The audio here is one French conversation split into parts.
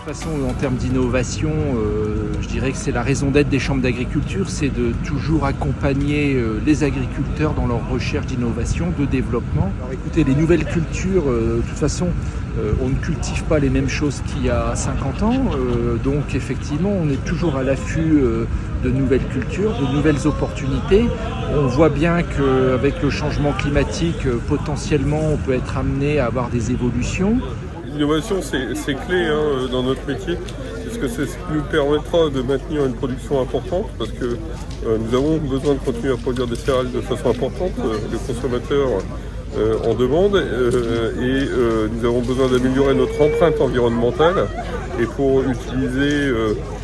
toute façon, en termes d'innovation, je dirais que c'est la raison d'être des chambres d'agriculture, c'est de toujours accompagner les agriculteurs dans leur recherche d'innovation, de développement. Alors écoutez, les nouvelles cultures, de toute façon, on ne cultive pas les mêmes choses qu'il y a 50 ans, donc effectivement, on est toujours à l'affût de nouvelles cultures, de nouvelles opportunités. On voit bien qu'avec le changement climatique, potentiellement, on peut être amené à avoir des évolutions. L'innovation, c'est clé dans notre métier, parce que c'est ce qui nous permettra de maintenir une production importante, parce que nous avons besoin de continuer à produire des céréales de façon importante, les consommateurs en demandent, et nous avons besoin d'améliorer notre empreinte environnementale, et pour utiliser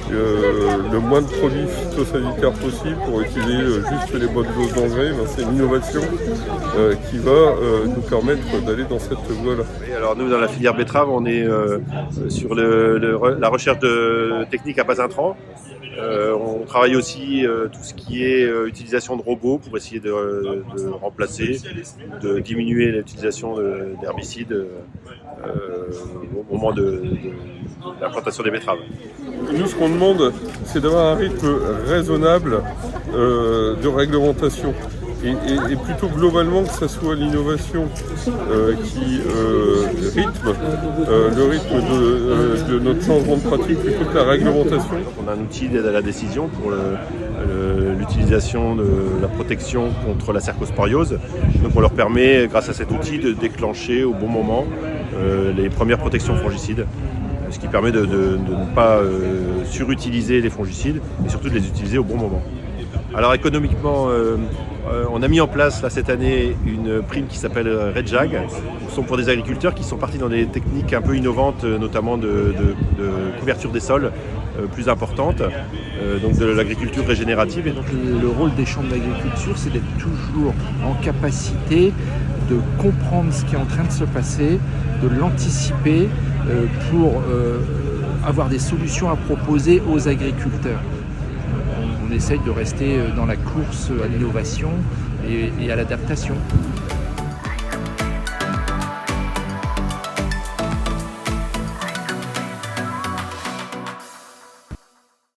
le moins de produits phytosanitaires possible, pour utiliser juste les bonnes doses d'engrais, c'est une innovation qui va nous permettre d'aller dans cette voie-là. Alors nous, dans la filière betterave, on est sur la recherche de techniques à base intrants. On travaille aussi tout ce qui est utilisation de robots pour essayer de remplacer, de diminuer l'utilisation d'herbicides au moment de la plantation des betteraves. Nous, ce qu'on demande, c'est d'avoir un rythme raisonnable de réglementation. Et plutôt globalement que ce soit l'innovation qui rythme le rythme de notre changement de pratique plutôt que la réglementation. On a un outil d'aide à la décision pour l'utilisation de la protection contre la cercosporiose. Donc on leur permet, grâce à cet outil, de déclencher au bon moment les premières protections fongicides. Ce qui permet de ne pas surutiliser les fongicides, mais surtout de les utiliser au bon moment. Alors économiquement, on a mis en place là, cette année une prime qui s'appelle RedJag. Ce sont pour des agriculteurs qui sont partis dans des techniques un peu innovantes, notamment de couverture des sols plus importantes, donc de l'agriculture régénérative. Et donc le rôle des chambres d'agriculture, c'est d'être toujours en capacité de comprendre ce qui est en train de se passer, de l'anticiper pour avoir des solutions à proposer aux agriculteurs. On essaye de rester dans la course à l'innovation et à l'adaptation.